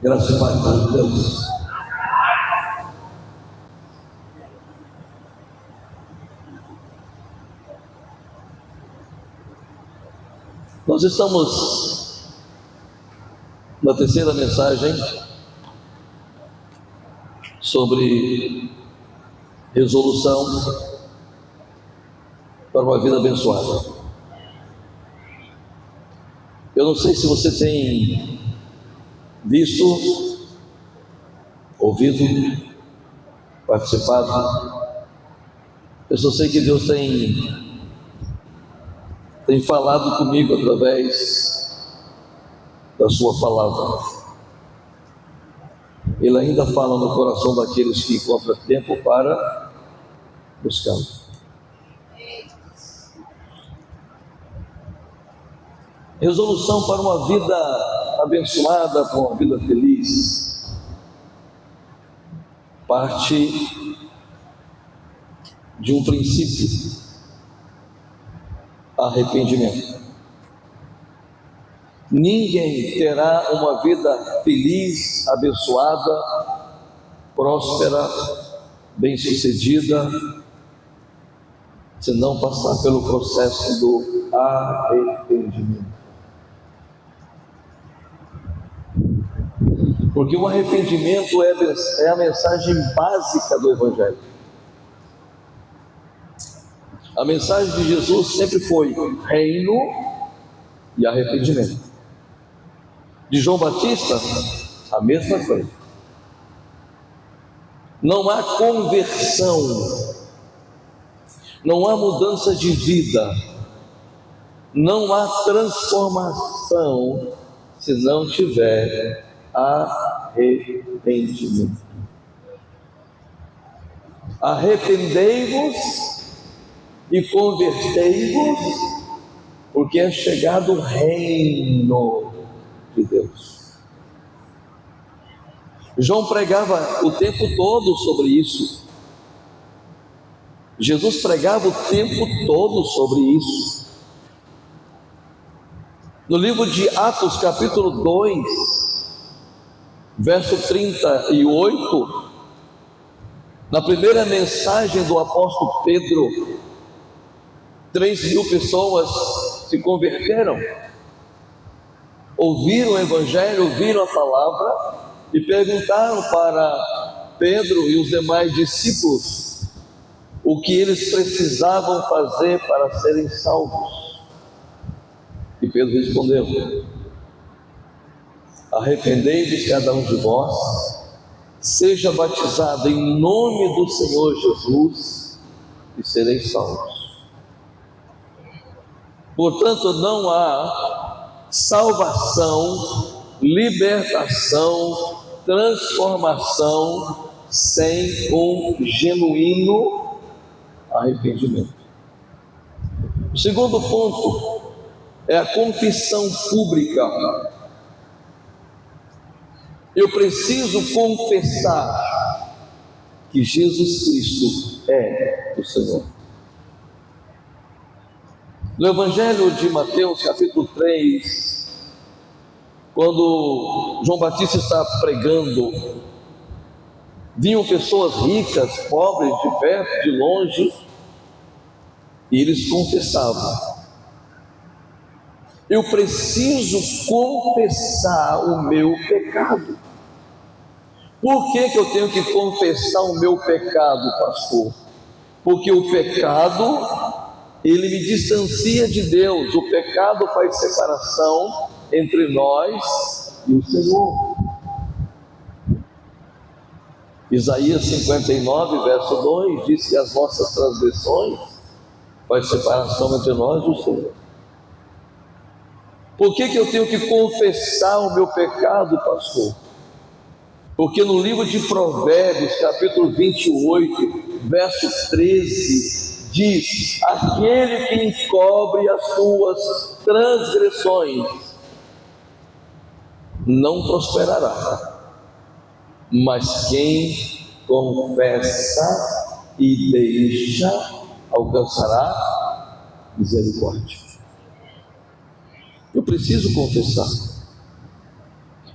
Graças e paz de Deus. Nós estamos na terceira mensagem sobre resolução para uma vida abençoada. Eu não sei se você tem visto, ouvido, participado. Eu só sei que Deus tem falado comigo através da sua palavra. Ele ainda fala no coração daqueles que encontram tempo para buscá-lo. Resolução para uma vida abençoada, para uma vida feliz, parte de um princípio: arrependimento. Ninguém terá uma vida feliz, abençoada, próspera, bem-sucedida, se não passar pelo processo do arrependimento. Porque o arrependimento é a mensagem básica do Evangelho. A mensagem de Jesus sempre foi reino e arrependimento. De João Batista, a mesma coisa. Não há conversão, não há mudança de vida, não há transformação se não tiver arrependimento. Arrependei-vos e convertei-vos, porque é chegado o reino de Deus. João pregava o tempo todo sobre isso. Jesus pregava o tempo todo sobre isso. No livro de Atos, capítulo 2, verso 38, na primeira mensagem do apóstolo Pedro, 3.000 pessoas se converteram, ouviram o Evangelho, ouviram a palavra e perguntaram para Pedro e os demais discípulos o que eles precisavam fazer para serem salvos. E Pedro respondeu: arrependei-vos cada um de vós, seja batizado em nome do Senhor Jesus e sereis salvos. Portanto, não há salvação, libertação, transformação sem um genuíno arrependimento. O segundo ponto é a confissão pública. Eu preciso confessar que Jesus Cristo é o Senhor. No Evangelho de Mateus, capítulo 3, quando João Batista está pregando, vinham pessoas ricas, pobres, de perto, de longe, e eles confessavam: eu preciso confessar o meu pecado. Por que eu tenho que confessar o meu pecado, pastor? Porque o pecado, ele me distancia de Deus. O pecado faz separação entre nós e o Senhor. Isaías 59, verso 2, diz que as nossas transgressões faz separação entre nós e o Senhor. Por que eu tenho que confessar o meu pecado, pastor? Porque no livro de Provérbios, capítulo 28, verso 13, diz: aquele que encobre as suas transgressões não prosperará, mas quem confessa e deixa alcançará misericórdia. Eu preciso confessar.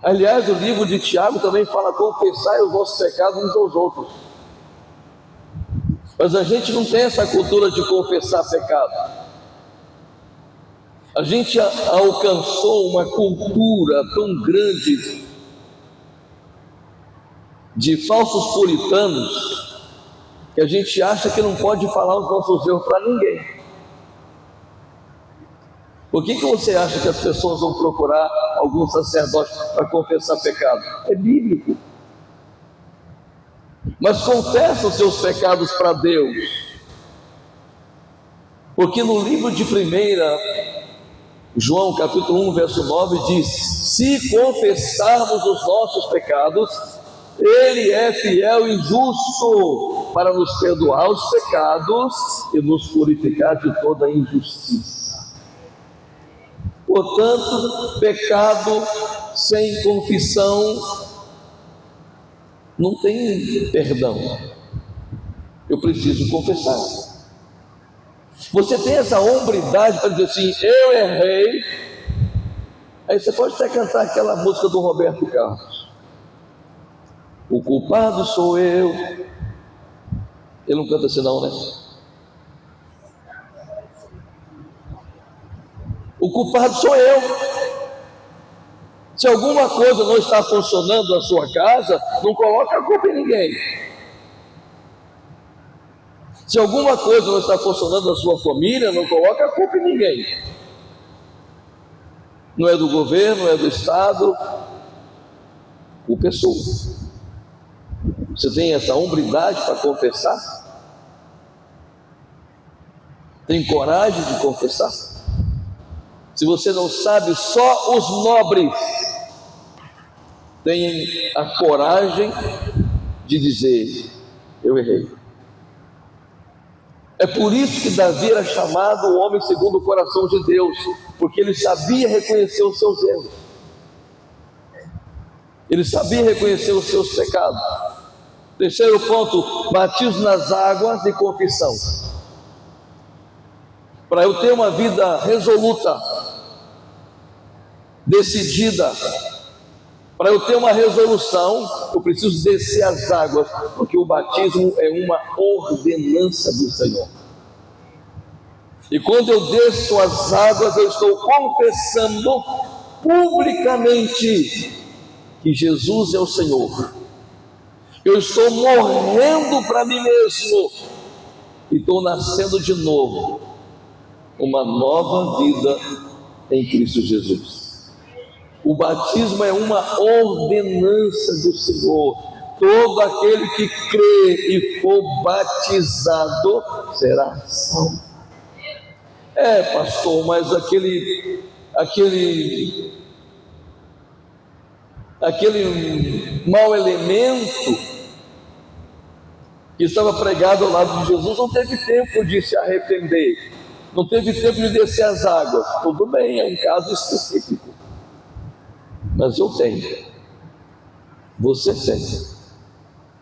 Aliás, o livro de Tiago também fala: confessai os vossos pecados uns aos outros. Mas a gente não tem essa cultura de confessar pecado. A gente alcançou uma cultura tão grande de falsos puritanos que a gente acha que não pode falar os nossos erros para ninguém. Por que você acha que as pessoas vão procurar algum sacerdote para confessar pecado? É bíblico. Mas confessa os seus pecados para Deus, porque no livro de 1 João capítulo 1 verso 9 diz: se confessarmos os nossos pecados, Ele é fiel e justo para nos perdoar os pecados e nos purificar de toda injustiça. Portanto, pecado sem confissão não tem perdão. Eu preciso confessar. Você tem essa hombridade para dizer assim: eu errei. Aí você pode até cantar aquela música do Roberto Carlos: o culpado sou eu. Ele não canta assim não, né? O culpado sou eu. Se alguma coisa não está funcionando na sua casa, não coloca a culpa em ninguém. Se alguma coisa não está funcionando na sua família, não coloca a culpa em ninguém. Não é do governo, não é do Estado, culpa é sua. Você tem essa hombridade para confessar? Tem coragem de confessar? Se você não sabe, só os nobres têm a coragem de dizer: eu errei. É por isso que Davi era chamado o homem segundo o coração de Deus, porque ele sabia reconhecer os seus erros, ele sabia reconhecer os seus pecados. Terceiro ponto: batismo nas águas e confissão. Para eu ter uma vida resoluta, decidida, para eu ter uma resolução, eu preciso descer as águas, porque o batismo é uma ordenança do Senhor. E quando eu desço as águas, eu estou confessando publicamente que Jesus é o Senhor. Eu estou morrendo para mim mesmo e estou nascendo de novo, uma nova vida em Cristo Jesus. O batismo é uma ordenança do Senhor. Todo aquele que crê e for batizado será salvo. Pastor, mas aquele mau elemento que estava pregado ao lado de Jesus não teve tempo de se arrepender, não teve tempo de descer as águas. Tudo bem, é um caso específico, mas eu tenho, você tem,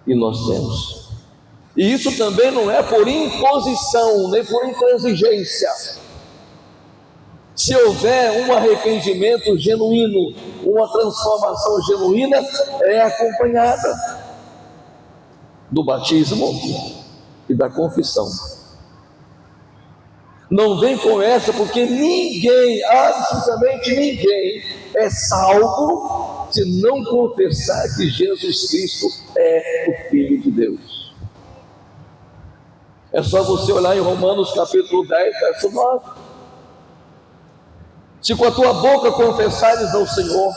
e nós temos. E isso também não é por imposição, nem por intransigência. Se houver um arrependimento genuíno, uma transformação genuína, é acompanhada do batismo e da confissão. Não vem com essa, porque ninguém, absolutamente ninguém, é salvo se não confessar que Jesus Cristo é o Filho de Deus. É só você olhar em Romanos capítulo 10, verso 9. Se com a tua boca confessares ao Senhor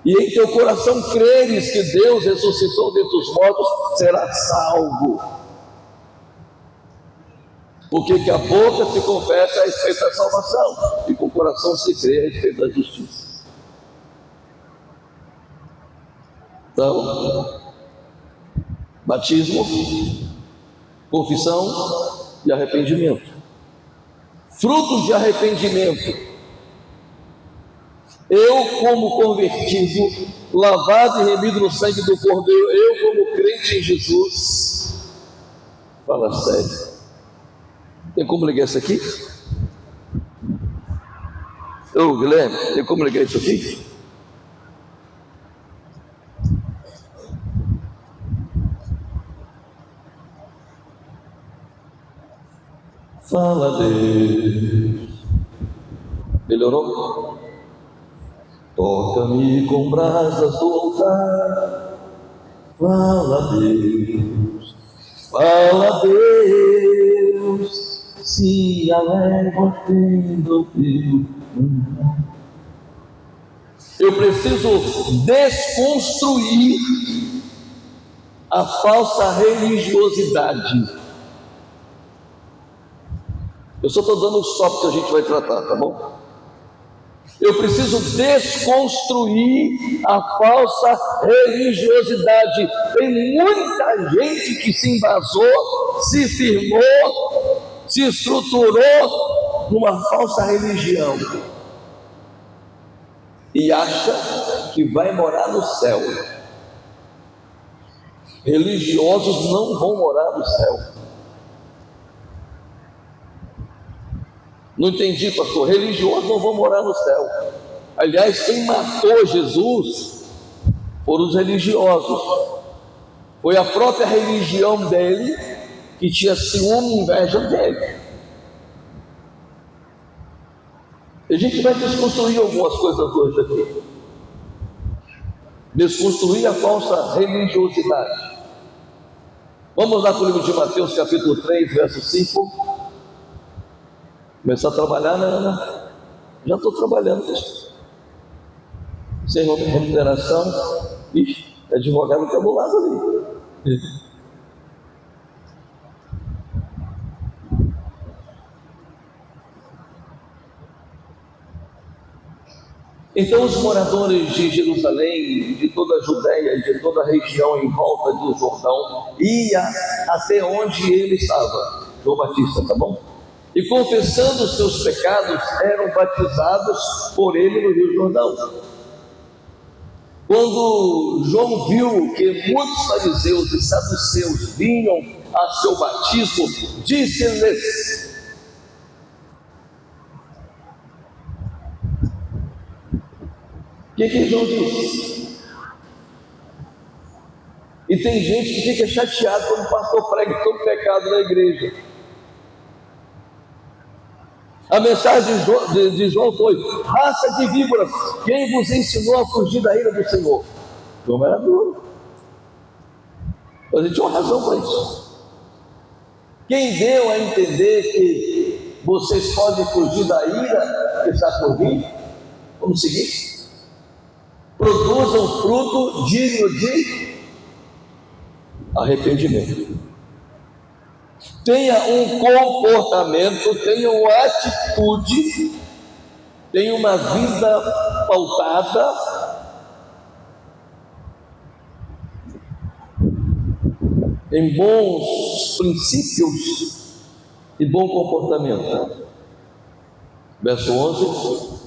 e em teu coração creres que Deus ressuscitou dentre os mortos, serás salvo. Porque que a boca se confessa a respeito da salvação e com o coração se crê a respeito da justiça. Então, batismo, confissão e arrependimento. Frutos de arrependimento. Eu, como convertido, lavado e remido no sangue do Cordeiro, eu, como crente em Jesus, fala sério. Tem como ligar isso aqui? Ô Guilherme, tem como ligar isso aqui? Fala, Deus. Melhorou? Toca-me com brasas do altar. Fala, Deus. Fala, Deus. Se alegra tendo teu. Eu preciso desconstruir a falsa religiosidade. Eu só estou dando os tópicos que a gente vai tratar, tá bom? Eu preciso desconstruir a falsa religiosidade. Tem muita gente que se embasou, se firmou, se estruturou numa falsa religião e acha que vai morar no céu. Religiosos não vão morar no céu. Não entendi, pastor. Religiosos não vão morar no céu. Aliás, quem matou Jesus foram os religiosos. Foi a própria religião dele que tinha ciúme e inveja dele. A gente vai desconstruir algumas coisas hoje aqui. Desconstruir a falsa religiosidade. Vamos lá para o livro de Mateus, capítulo 3, verso 5. Começar a trabalhar, né, Ana? Já estou trabalhando. Sem remuneração. Ixi, advogado está do lado ali. Então os moradores de Jerusalém, de toda a Judéia e de toda a região em volta do Jordão, ia até onde ele estava, João Batista, tá bom? E confessando os seus pecados, eram batizados por ele no Rio Jordão. Quando João viu que muitos fariseus e saduceus vinham a seu batismo, disse-lhes: o que João disse? E tem gente que fica chateado quando o pastor prega sobre pecado na igreja. A mensagem de João foi: raça de víboras, quem vos ensinou a fugir da ira do Senhor? João era duro, mas ele tinha uma razão para isso. Quem deu a entender que vocês podem fugir da ira que está por vir? Vamos seguir? Produzam fruto digno de arrependimento. Tenha um comportamento, tenha uma atitude, tenha uma vida pautada em bons princípios e bom comportamento. Verso 11.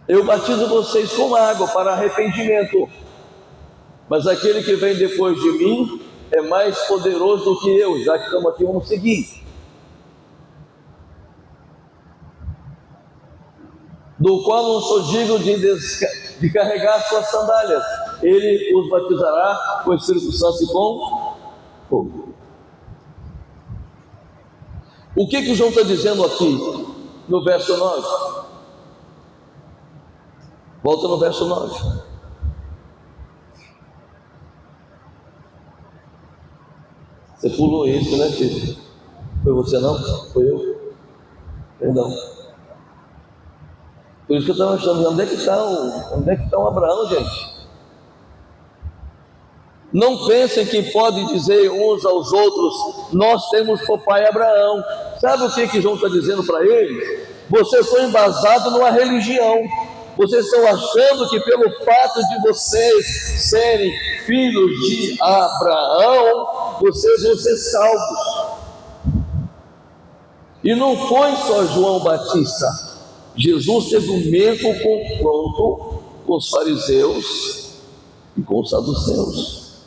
Eu batizo vocês com água para arrependimento, mas aquele que vem depois de mim é mais poderoso do que eu. Já que estamos aqui, vamos seguir. Do qual não sou digno de carregar suas sandálias. Ele os batizará com o Espírito Santo e com fogo. O que João está dizendo aqui no verso 9? Volta no verso 9. Você pulou isso, né, filho? Foi você não? Foi eu? Perdão. Por isso que eu estava achando, onde é que está o Abraão, gente? Não pensem que podem dizer uns aos outros: nós temos por pai Abraão. Sabe o que João está dizendo para eles? Vocês estão embasados numa religião. Vocês estão achando que pelo fato de vocês serem filhos de Abraão, vocês vão ser salvos. E não foi só João Batista. Jesus teve o mesmo confronto com os fariseus e com os saduceus.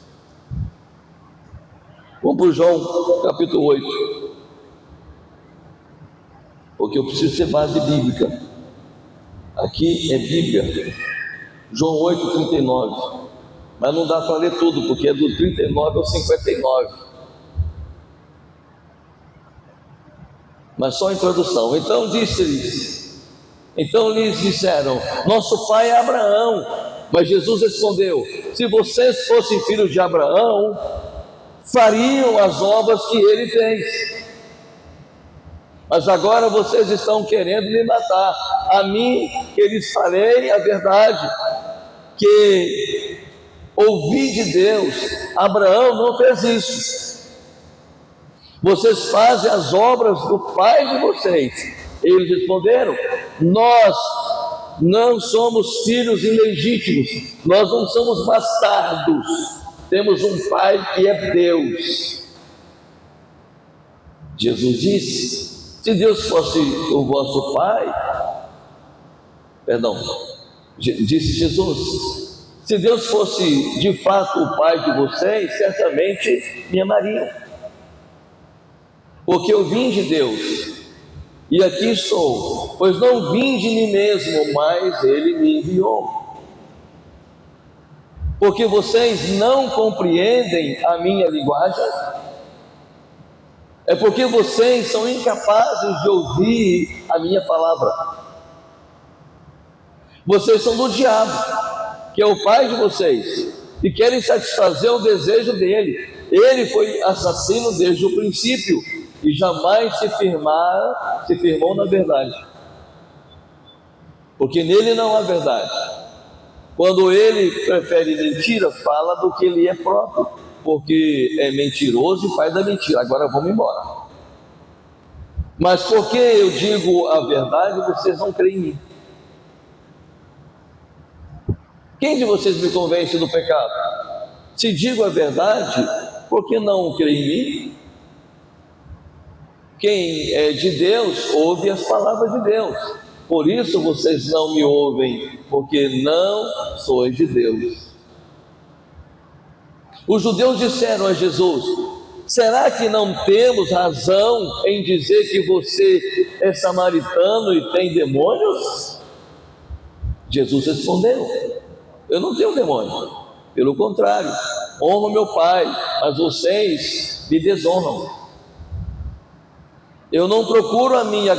Vamos para João capítulo 8. porque eu preciso ter base bíblica. Aqui é Bíblia, João 8,39. Mas não dá para ler tudo, porque é do 39 ao 59. Mas só a introdução. Então lhes disseram: nosso pai é Abraão. Mas Jesus respondeu: se vocês fossem filhos de Abraão, fariam as obras que ele fez. Mas agora vocês estão querendo me matar. A mim que lhes falei a verdade, que ouvi de Deus. Abraão não fez isso. Vocês fazem as obras do pai de vocês. Eles responderam: nós não somos filhos ilegítimos, nós não somos bastardos, temos um pai que é Deus. Jesus disse: se Deus fosse o vosso pai, disse Jesus, se Deus fosse de fato o pai de vocês, certamente me amariam, porque eu vim de Deus, e aqui estou, pois não vim de mim mesmo, mas ele me enviou. Porque vocês não compreendem a minha linguagem, é porque vocês são incapazes de ouvir a minha palavra. Vocês são do diabo, que é o pai de vocês, e querem satisfazer o desejo dele. Ele foi assassino desde o princípio e jamais se firmou na verdade, porque nele não há verdade. Quando ele prefere mentira, fala do que ele é próprio, porque é mentiroso e pai da mentira. Agora vamos embora. Mas porque eu digo a verdade, vocês não creem em mim. Quem de vocês me convence do pecado? Se digo a verdade, por que não crê em mim? Quem é de Deus, ouve as palavras de Deus. Por isso vocês não me ouvem, porque não sois de Deus. Os judeus disseram a Jesus: será que não temos razão em dizer que você é samaritano e tem demônios? Jesus respondeu: eu não tenho demônio, pelo contrário, honro meu Pai, mas vocês me desonram. Eu não procuro a minha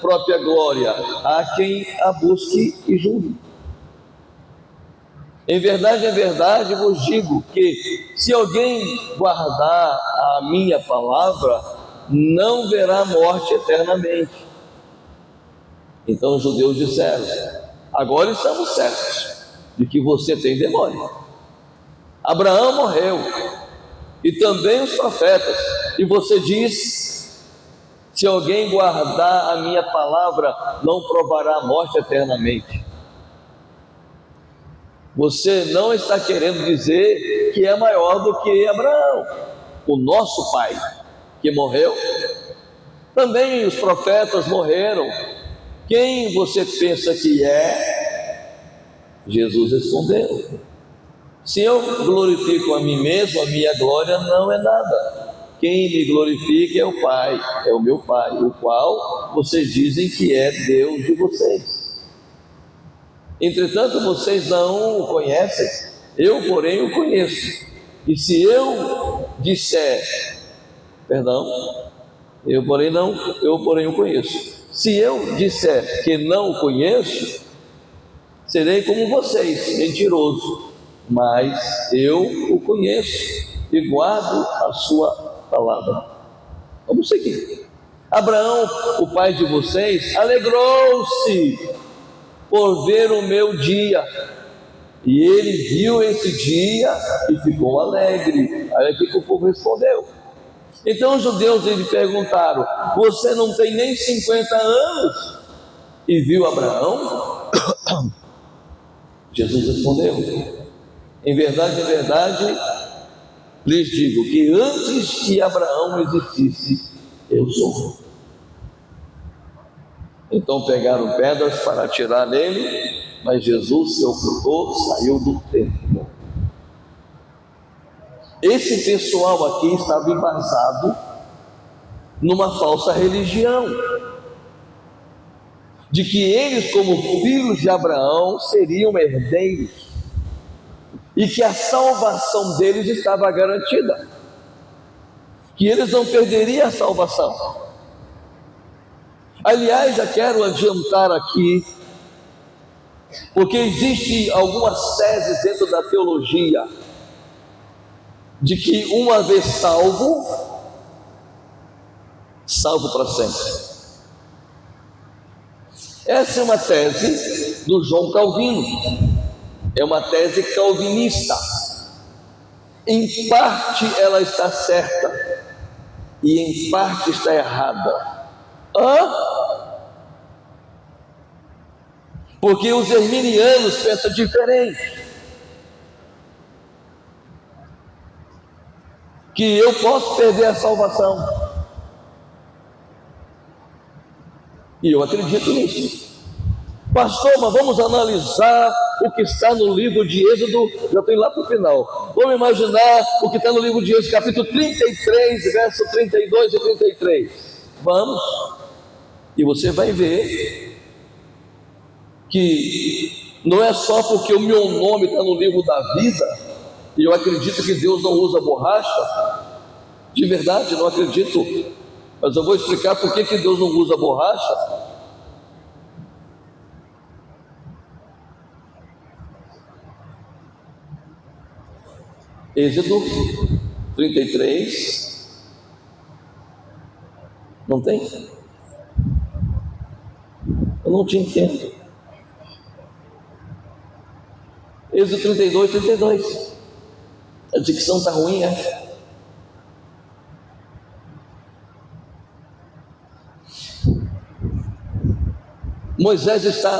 própria glória, há quem a busque e julgue. Em verdade vos digo que, se alguém guardar a minha palavra, não verá morte eternamente. Então os judeus disseram: agora estamos certos de que você tem demônio. Abraão morreu, e também os profetas, e você diz: se alguém guardar a minha palavra, não provará a morte eternamente. Você não está querendo dizer que é maior do que Abraão, o nosso pai, que morreu? Também os profetas morreram. Quem você pensa que é? Jesus respondeu: se eu glorifico a mim mesmo, a minha glória não é nada. Quem me glorifica é o Pai, é o meu Pai, o qual vocês dizem que é Deus de vocês. Entretanto, vocês não o conhecem, eu, porém, o conheço. E se eu disser, eu, porém, o conheço. Se eu disser que não o conheço, serei como vocês, mentiroso. Mas eu o conheço e guardo a sua palavra. Vamos seguir. Abraão, o pai de vocês, alegrou-se por ver o meu dia, e ele viu esse dia e ficou alegre. Olha aqui que o povo respondeu. Então os judeus lhe perguntaram: você não tem nem 50 anos e viu Abraão? Jesus respondeu: em verdade lhes digo que antes que Abraão existisse, eu sou. Então pegaram pedras para atirar nele, mas Jesus se ocultou, saiu do templo. Esse pessoal aqui estava embasado numa falsa religião. de que eles, como filhos de Abraão, seriam herdeiros e que a salvação deles estava garantida, que eles não perderiam a salvação. Aliás, já quero adiantar aqui, porque existe algumas teses dentro da teologia de que uma vez salvo, salvo para sempre. Essa é uma tese do João Calvino, é uma tese calvinista. Em parte ela está certa e em parte está errada. Porque os arminianos pensam diferente, que eu posso perder a salvação. E eu acredito nisso. Pastor, mas vamos analisar o que está no livro de Êxodo. Já estou indo lá para o final. Vamos imaginar o que está no livro de Êxodo, capítulo 33, verso 32 e 33. Vamos. E você vai ver que não é só porque o meu nome está no livro da vida, e eu acredito que Deus não usa borracha. De verdade, não acredito. Mas eu vou explicar por que Deus não usa borracha. Êxodo 33. Não tem? Eu não te entendo. Êxodo 32, 32. A dicção está ruim, é? Moisés está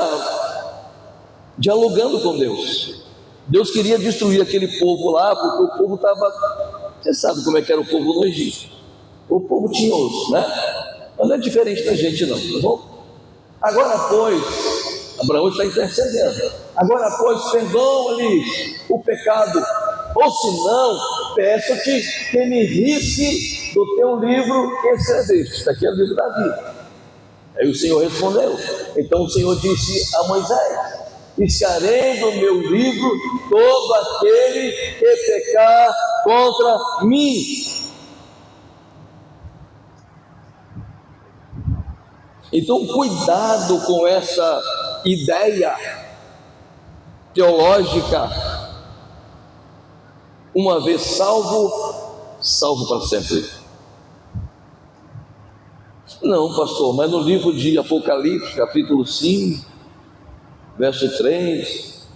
dialogando com Deus. Deus queria destruir aquele povo lá, porque o povo estava... Você sabe como é que era o povo no Egito. O povo tinha osso, né? Mas não é diferente da gente não, tá bom? Agora, pois, Abraão está intercedendo. Agora, pois, perdoa-lhes o pecado, ou se não, peço-te que me risse do teu livro que escreveste. Está aqui é o livro da vida. Aí o Senhor respondeu. Então o Senhor disse a Moisés: riscarei do meu livro todo aquele que pecar contra mim. Então cuidado com essa ideia teológica: uma vez salvo, salvo para sempre. Não, pastor, mas no livro de Apocalipse, capítulo 5, verso 3,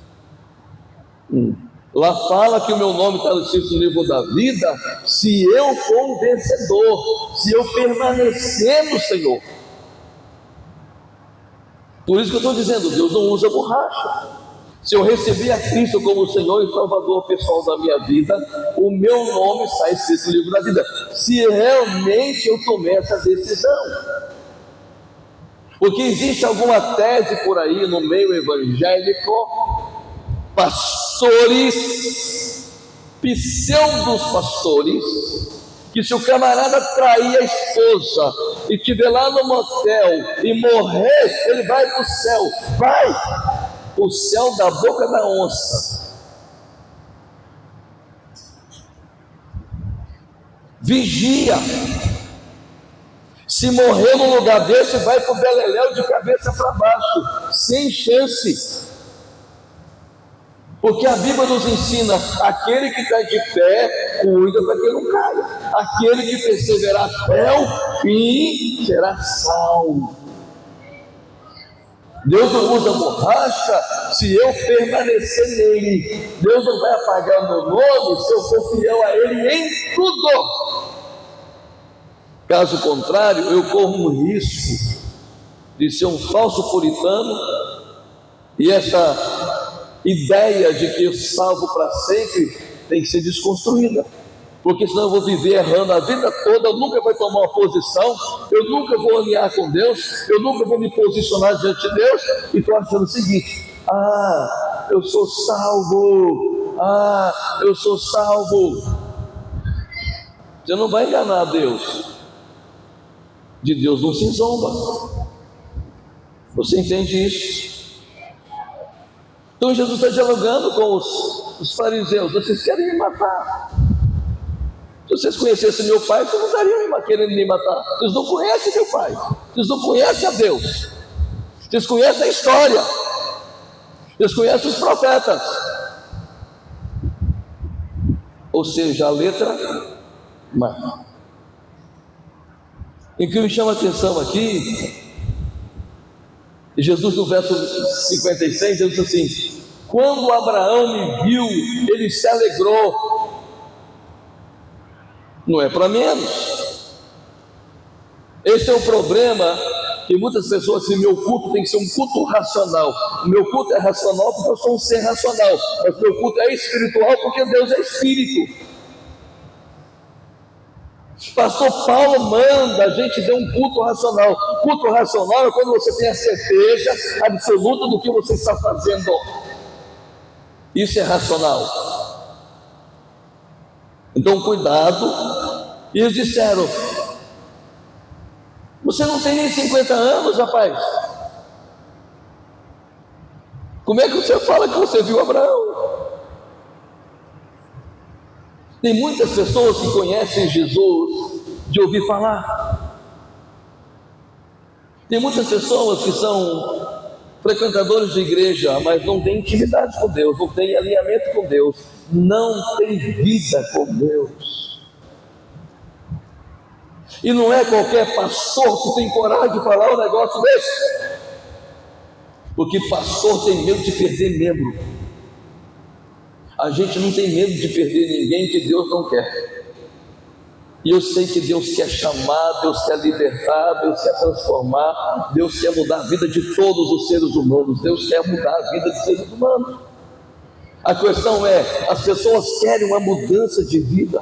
lá fala que o meu nome está escrito no livro da vida, se eu for um vencedor, se eu permanecer no Senhor. Por isso que eu estou dizendo, Deus não usa borracha. Se eu receber a Cristo como Senhor e Salvador pessoal da minha vida, o meu nome está escrito no livro da vida, se realmente eu tomei essa decisão. Porque existe alguma tese por aí no meio evangélico, pastores, pseudos pastores, que se o camarada trair a esposa e estiver lá no motel e morrer, ele vai para o céu. Vai! O céu da boca da onça. Vigia. Se morrer num lugar desse, vai para o beleléu de cabeça para baixo, sem chance. Porque a Bíblia nos ensina: aquele que está de pé, cuida para que não caia. Aquele que perseverar até o fim será salvo. Deus não usa borracha se eu permanecer nele. Deus não vai apagar o meu nome se eu for fiel a ele em tudo. Caso contrário, eu corro um risco de ser um falso puritano, e essa ideia de que eu salvo para sempre tem que ser desconstruída. Porque senão eu vou viver errando a vida toda, eu nunca vou tomar uma posição, eu nunca vou alinhar com Deus, eu nunca vou me posicionar diante de Deus, e estou achando o seguinte: eu sou salvo, eu sou salvo. Você não vai enganar Deus, de Deus não se zomba. Você entende isso? Então Jesus está dialogando com os fariseus. Vocês querem me matar. Se vocês conhecessem meu pai, vocês não estariam querendo me matar. Vocês não conhecem meu pai. Vocês não conhecem a Deus. Vocês conhecem a história. Vocês conhecem os profetas. Ou seja, a letra mata. E o que me chama a atenção aqui, Jesus no verso 56 diz assim: quando Abraão me viu, ele se alegrou. Não é para menos. Esse é o problema, que muitas pessoas dizem: meu culto tem que ser um culto racional. O meu culto é racional porque eu sou um ser racional, mas meu culto é espiritual porque Deus é espírito. Pastor Paulo manda a gente ter um culto racional. Culto racional é quando você tem a certeza absoluta do que você está fazendo. Isso é racional. Então cuidado. E eles disseram: você não tem nem 50 anos, rapaz. Como é que você fala que você viu Abraão? Tem muitas pessoas que conhecem Jesus de ouvir falar. Tem muitas pessoas que são frequentadores de igreja, mas não têm intimidade com Deus, não têm alinhamento com Deus, não têm vida com Deus. E não é qualquer pastor que tem coragem de falar um negócio desse, porque pastor tem medo de perder membro. A gente não tem medo de perder ninguém que Deus não quer. E eu sei que Deus quer chamar, Deus quer libertar, Deus quer transformar, Deus quer mudar a vida de todos os seres humanos, Deus quer mudar a vida dos seres humanos. A questão é, as pessoas querem uma mudança de vida.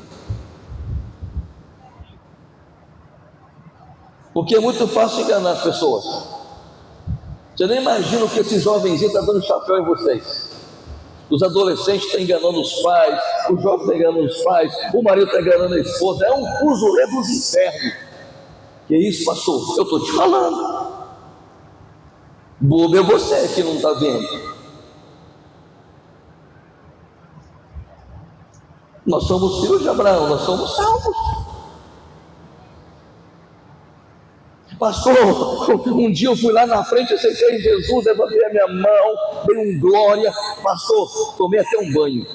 Porque é muito fácil enganar as pessoas. Você nem imagina o que esse jovenzinho está dando chapéu em vocês. Os adolescentes estão enganando os pais, os jovens estão enganando os pais, o marido está enganando a esposa. É um fuzuê dos infernos. Que isso, pastor? Eu estou te falando. Bobo é você que não está vendo. Nós somos filhos de Abraão, nós somos salvos. Pastor, um dia eu fui lá na frente, aceitei Jesus, levantei a minha mão, dei glória. Pastor, tomei até um banho.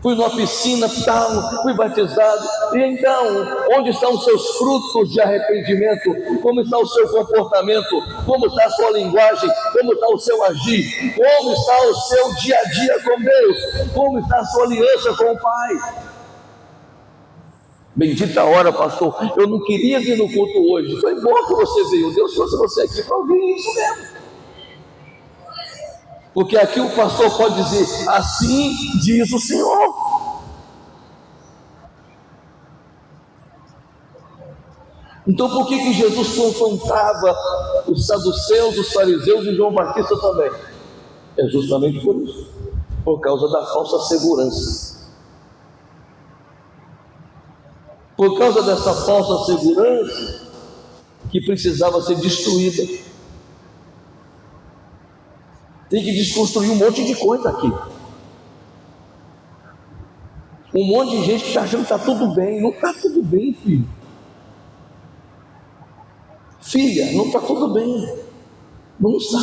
Fui numa piscina, tal, fui batizado. E então, onde estão os seus frutos de arrependimento? Como está o seu comportamento? Como está a sua linguagem? Como está o seu agir? Como está o seu dia a dia com Deus? Como está a sua aliança com o Pai? Bendita hora, pastor. Eu não queria vir no culto hoje. Foi bom que você veio. Deus trouxe você aqui para ouvir isso mesmo. Porque aqui o pastor pode dizer: assim diz o Senhor. Então por que Jesus confrontava os saduceus, os fariseus e João Batista também? É justamente por isso. Por causa da falsa segurança. Por causa dessa falsa segurança que precisava ser destruída. Tem que desconstruir um monte de coisa aqui. Um monte de gente que está achando que está tudo bem. Não está tudo bem, filho. Filha, não está tudo bem. Não está.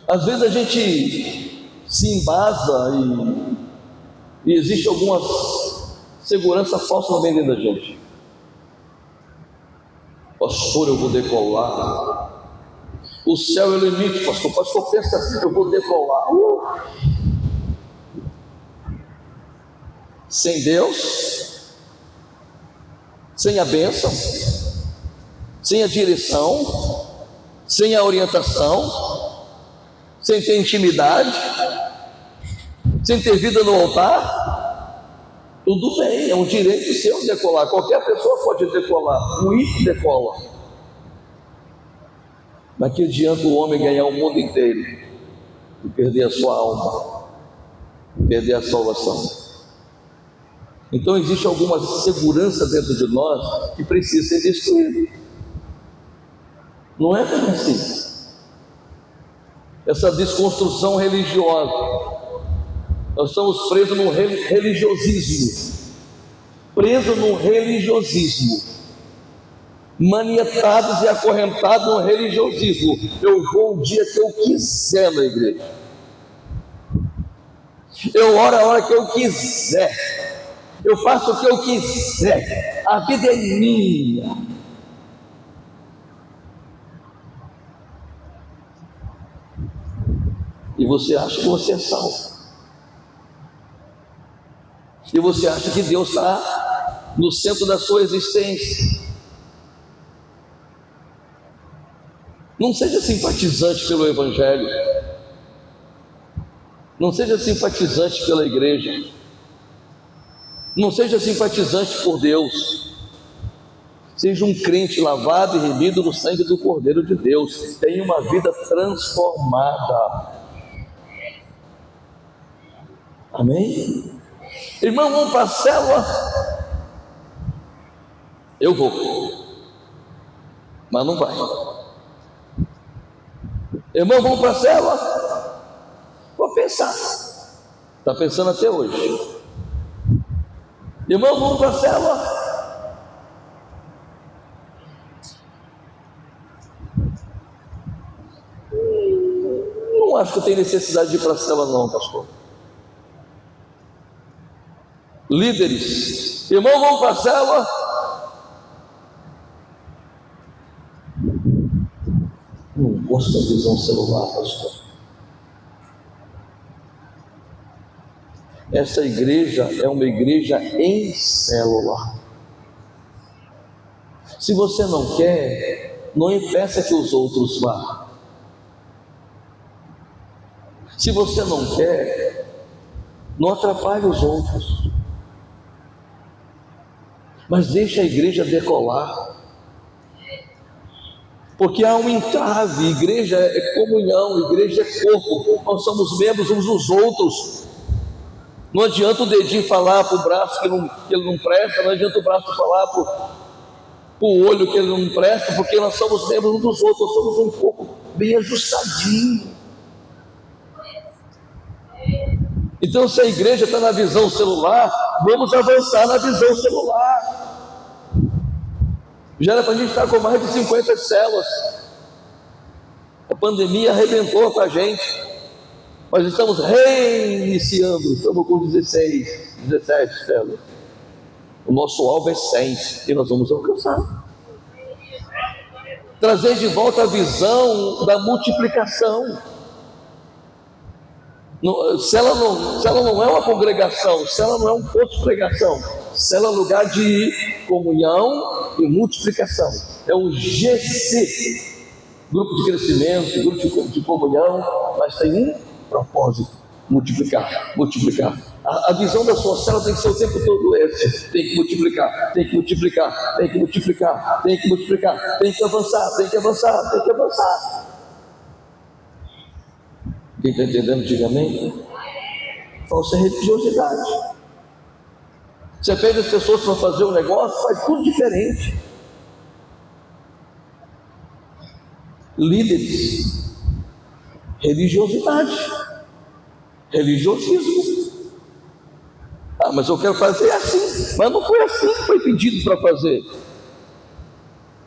Às vezes a gente se embasa e existe alguma segurança falsa no meio da gente. Pastor, eu vou decolar. O céu é o limite, pastor. Pastor, pensa assim: eu vou decolar. Sem Deus, sem a bênção, sem a direção, sem a orientação, sem ter intimidade, sem ter vida no altar, tudo bem, é um direito seu decolar. Qualquer pessoa pode decolar, o ímpio decola. Mas que adianta o homem ganhar o mundo inteiro e perder a sua alma, perder a salvação? Então existe alguma segurança dentro de nós que precisa ser destruída. Não é bem assim. Essa desconstrução religiosa, nós estamos presos no religiosismo, manietados e acorrentados no religiosismo. Eu vou o dia que eu quiser na igreja, eu oro a hora que eu quiser, eu faço o que eu quiser, a vida é minha. E você acha que você é salvo, e você acha que Deus está no centro da sua existência. Não seja simpatizante pelo Evangelho, não seja simpatizante pela igreja, não seja simpatizante por Deus. Seja um crente lavado e remido no sangue do Cordeiro de Deus. Tenha uma vida transformada. Amém? Irmão, vamos para a célula? Eu vou, mas não vai. Irmão, vamos para a célula? Vou pensar. Está pensando até hoje. Irmão, vamos para a célula? Não acho que eu tenho necessidade de ir para a célula não, pastor. Líderes, irmão, vamos para a célula? Não gosto da visão celular, pastor. Essa igreja é uma igreja em célula. Se você não quer, não impeça que os outros vá. Se você não quer, não atrapalhe os outros. Mas deixe a igreja decolar. Porque há um entrave. Igreja é comunhão, igreja é corpo. Nós somos membros uns dos outros. Não adianta o dedinho falar para o braço que ele não presta, não adianta o braço falar para o olho que ele não presta, porque nós somos membros uns dos outros, nós somos um corpo bem ajustadinho. Então, se a igreja está na visão celular, vamos avançar na visão celular. Já era para a gente estar com mais de 50 células. A pandemia arrebentou com a gente. Mas estamos reiniciando, estamos com 16, 17 células. O nosso alvo é 100 e nós vamos alcançar. Trazer de volta a visão da multiplicação. Célula não é uma congregação, célula não é um ponto de pregação. Célula é lugar de comunhão e multiplicação. É um GC, grupo de crescimento, grupo de comunhão, mas tem um propósito: multiplicar. A visão da sua célula tem que ser o tempo todo esse: tem que multiplicar, tem que multiplicar, tem que multiplicar, tem que multiplicar, tem que avançar, tem que avançar, tem que avançar. Quem está entendendo, diga amém. Falsa religiosidade. Você pede as pessoas para fazer um negócio, faz tudo diferente. Líderes, religiosidade, religiosismo. Ah, mas eu quero fazer assim. Mas não foi assim que foi pedido para fazer.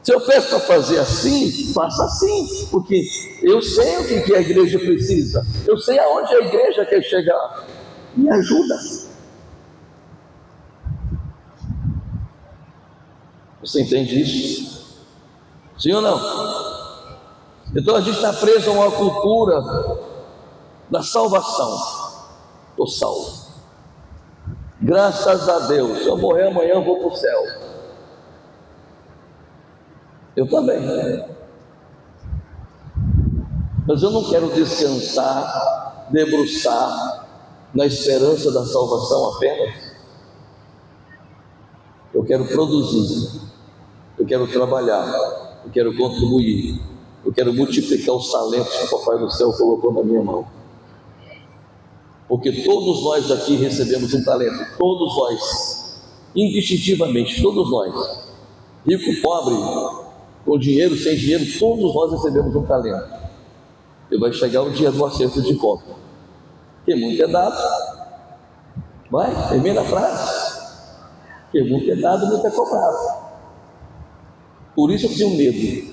Se eu peço para fazer assim, faça assim, porque eu sei o que a igreja precisa, eu sei aonde a igreja quer chegar. Me ajuda. Você entende isso? Sim ou não? Então a gente está preso a uma cultura da salvação. Estou salvo. Graças a Deus. Se eu morrer amanhã, eu vou para o céu. Eu também. Mas eu não quero descansar, debruçar na esperança da salvação apenas. Eu quero produzir. Eu quero trabalhar. Eu quero contribuir. Eu quero multiplicar os talentos que o Papai do Céu colocou na minha mão. Porque todos nós aqui recebemos um talento. Todos nós. indistintivamente, todos nós, rico, pobre, com dinheiro, sem dinheiro, todos nós recebemos um talento. E vai chegar o dia do acerto de conta. Que muito é dado, vai, termina a frase. Que muito é dado, muito é cobrado. Por isso eu tenho medo.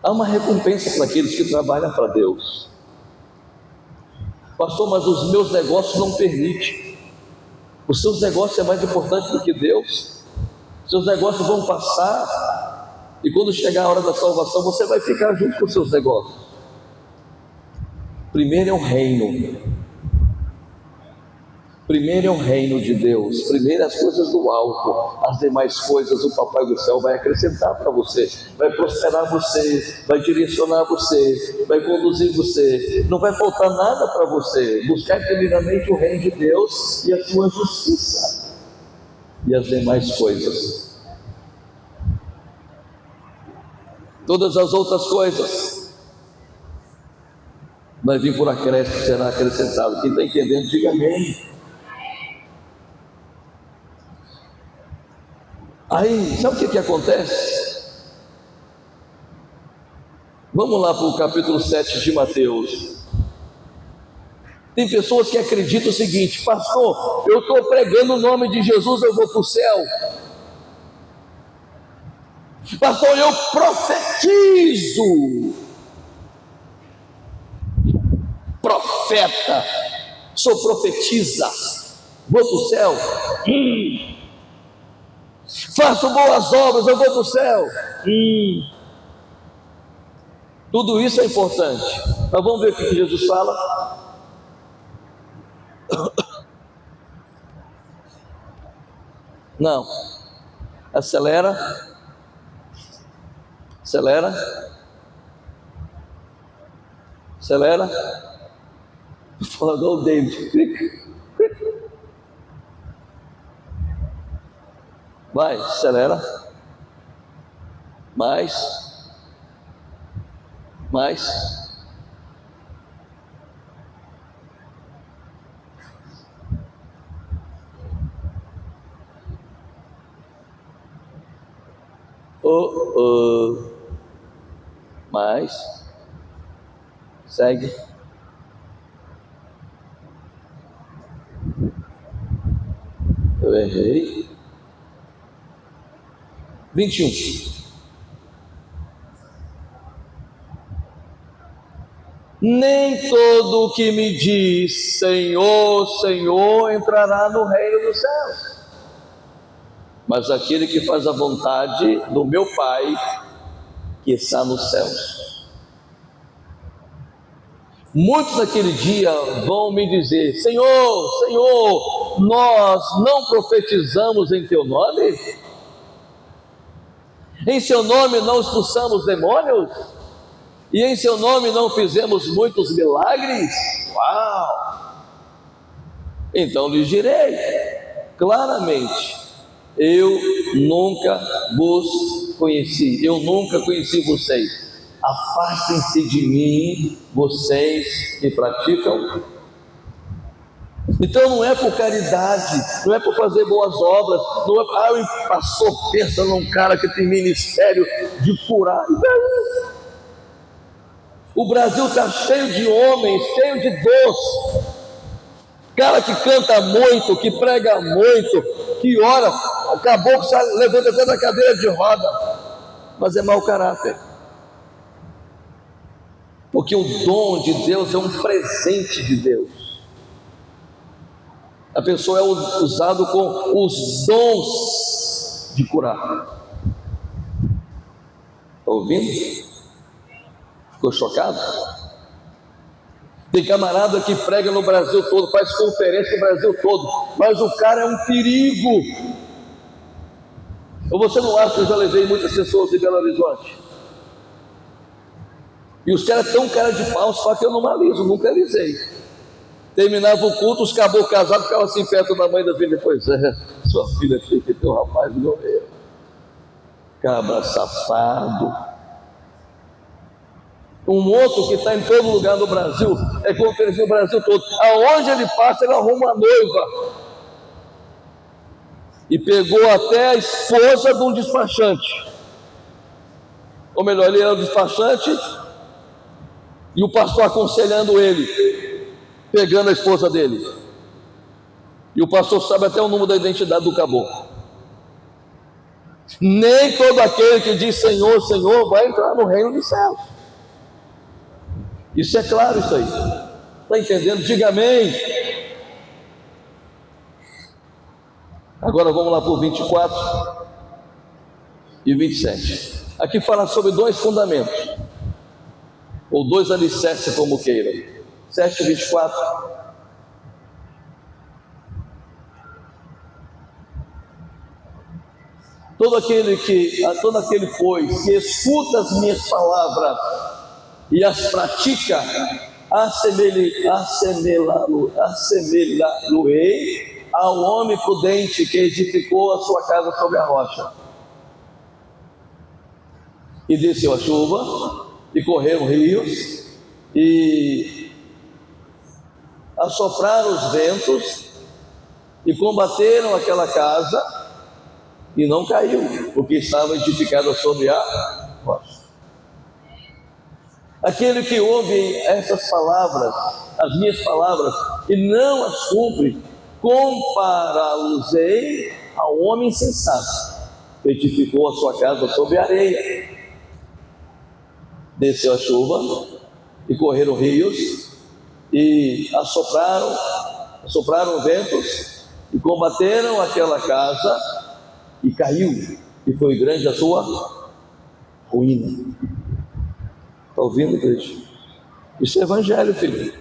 Há uma recompensa para aqueles que trabalham para Deus. Pastor, mas os meus negócios não permitem. Os seus negócios é mais importante do que Deus. Seus negócios vão passar, e quando chegar a hora da salvação, você vai ficar junto com os seus negócios. Primeiro é o reino. Primeiro é o reino de Deus. Primeiro as coisas do alto. As demais coisas o Papai do Céu vai acrescentar para você. Vai prosperar você, vai direcionar você, vai conduzir você. Não vai faltar nada para você. Buscar primeiramente o reino de Deus e a sua justiça. E as demais coisas. Todas as outras coisas vai vir por acréscimo, será acrescentado. Quem está entendendo, diga amém. Aí, sabe o que acontece? Vamos lá para o capítulo 7 de Mateus. Tem pessoas que acreditam o seguinte: pastor, eu estou pregando o nome de Jesus, eu vou para o céu. Pastor, eu profetizo. Profeta, sou profetiza, vou para o céu. Faço boas obras, eu vou para o céu. Tudo isso é importante. Mas vamos ver o que Jesus fala. Não. Acelera. Acelera. Acelera. Fala igual o David. Vai, acelera. Mais. Mais. Mais. Segue. Eu errei. 21. Nem todo o que me diz Senhor, Senhor entrará no reino dos céus, mas aquele que faz a vontade do meu Pai que está nos céus. Muitos naquele dia vão me dizer: Senhor, Senhor, nós não profetizamos em teu nome? Em seu nome não expulsamos demônios? E em seu nome não fizemos muitos milagres? Uau! Então lhes direi claramente: eu nunca vos conheci, eu nunca conheci vocês. Afastem-se de mim, vocês que praticam. Então não é por caridade, não é por fazer boas obras, não é, o pastor pensa num cara que tem ministério de curar. O Brasil está cheio de homens, cheio de doce, cara que canta muito, que prega muito, que ora, acabou que levanta até da cadeira de roda, mas é mau caráter. Porque o dom de Deus é um presente de Deus. A pessoa é usada com os dons de curar. Está ouvindo? Ficou chocado? Tem camarada que prega no Brasil todo, faz conferência no Brasil todo, mas o cara é um perigo. Ou você não acha que eu já levei muitas pessoas de Belo Horizonte? E os caras tão cara de pau, só que eu não aliso, nunca alisei. Terminava o culto, os caboclos casados ficavam assim perto da mãe da filha. Pois é, sua filha tem que ter um rapaz igual eu. Cabra safado. Um outro que está em todo lugar no Brasil, é conferência no Brasil todo. Aonde ele passa, ele arruma uma noiva. e pegou até a esposa de um despachante. Ou melhor, ele era o despachante e o pastor aconselhando ele, pegando a esposa dele. E o pastor sabe até o número da identidade do caboclo. Nem todo aquele que diz Senhor, Senhor vai entrar no reino dos céus. Isso é claro, isso aí. Está entendendo? Diga amém. Agora vamos lá para o 24 e 27. Aqui fala sobre dois fundamentos, ou dois alicerces, como queiram. 7 e 24. Todo aquele, pois, que escuta as minhas palavras e as pratica, assemelhá-lo-ei ao homem prudente que edificou a sua casa sobre a rocha. E desceu a chuva, e correram rios, e assopraram os ventos, e combateram aquela casa, e não caiu, porque estava edificada sobre a rocha. Aquele que ouve essas palavras, as minhas palavras, e não as cumpre, compará-los-ei ao homem insensato, que edificou a sua casa sobre a areia. Desceu a chuva, e correram rios, e assopraram ventos, e combateram aquela casa, e caiu, e foi grande a sua ruína. Está ouvindo, igreja? Isso é evangelho, filho.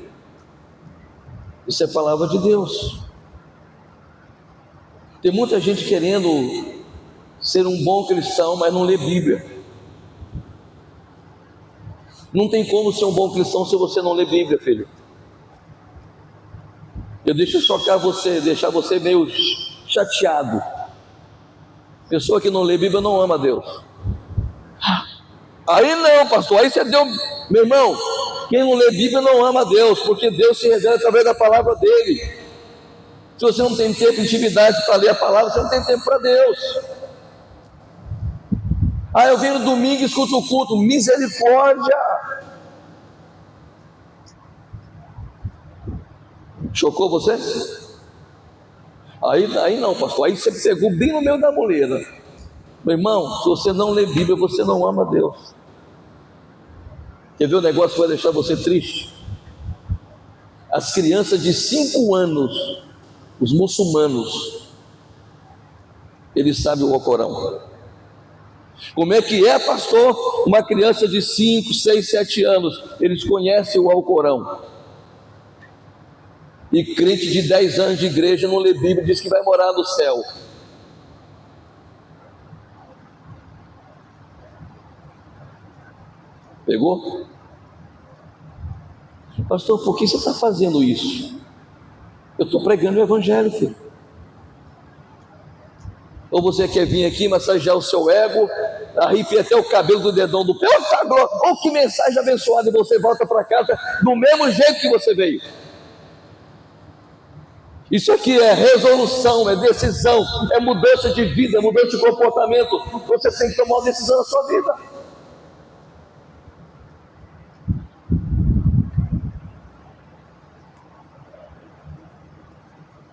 Isso é palavra de Deus. Tem muita gente querendo ser um bom cristão, mas não lê Bíblia. Não tem como ser um bom cristão se você não lê Bíblia, filho. Eu deixo chocar você, deixar você meio chateado. Pessoa que não lê Bíblia não ama Deus. Aí não, pastor, aí você deu... Meu irmão, quem não lê Bíblia não ama Deus, porque Deus se revela através da palavra dele. Se você não tem tempo, intimidade para ler a palavra, você não tem tempo para Deus. Eu venho no domingo e escuto o culto, misericórdia. Chocou você? Aí não, pastor, aí você pegou bem no meio da moleira. Meu irmão, se você não lê Bíblia, você não ama Deus. Quer ver um negócio que vai deixar você triste? As crianças de 5 anos, os muçulmanos, eles sabem o Alcorão. Como é que é, pastor? Uma criança de 5, 6, 7 anos, eles conhecem o Alcorão. E crente de 10 anos de igreja não lê Bíblia, diz que vai morar no céu. Pegou? Pastor, por que você está fazendo isso? Eu estou pregando o evangelho, filho. Ou você quer vir aqui massagear o seu ego, arrepiar até o cabelo do dedão do pé, ou que mensagem abençoada, e você volta para casa do mesmo jeito que você veio. Isso aqui é resolução, é decisão, é mudança de vida, é mudança de comportamento. Você tem que tomar uma decisão na sua vida.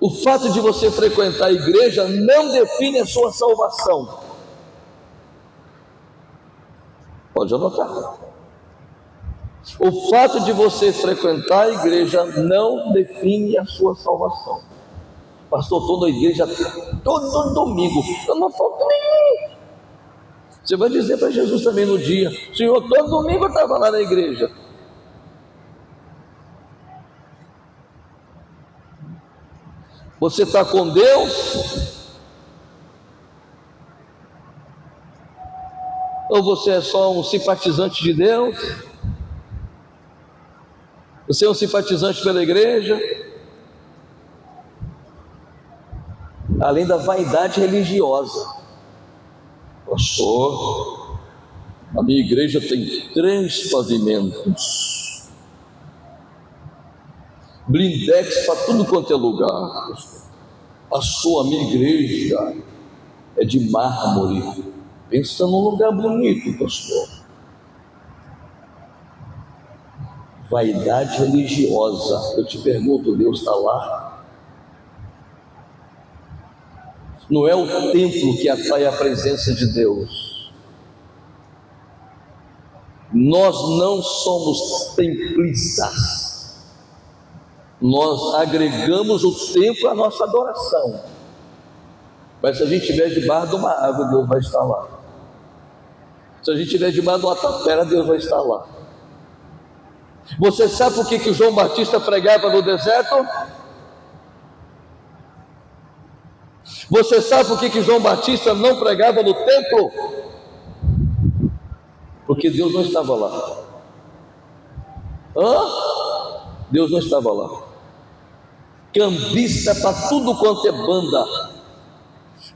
O fato de você frequentar a igreja não define a sua salvação. Pode anotar. O fato de você frequentar a igreja não define a sua salvação. Pastor, estou na igreja todo domingo, eu não falto nenhum. Você vai dizer para Jesus também no dia: Senhor, todo domingo eu estava lá na igreja. Você está com Deus? Ou você é só um simpatizante de Deus? Você é um simpatizante pela igreja? Além da vaidade religiosa. Pastor, a minha igreja tem 3 pavimentos, blindex para tudo quanto é lugar. Pastor, a minha igreja é de mármore. Pensa num lugar bonito, pastor. Vaidade religiosa. Eu te pergunto, Deus está lá? Não é o templo que atrai a presença de Deus. Nós não somos templistas. Nós agregamos o templo à nossa adoração. Mas se a gente estiver debaixo de uma árvore, Deus vai estar lá. Se a gente estiver debaixo de uma tapera, Deus vai estar lá. Você sabe por que João Batista pregava no deserto? Você sabe por que João Batista não pregava no templo? Porque Deus não estava lá. Deus não estava lá. Cambista para tudo quanto é banda.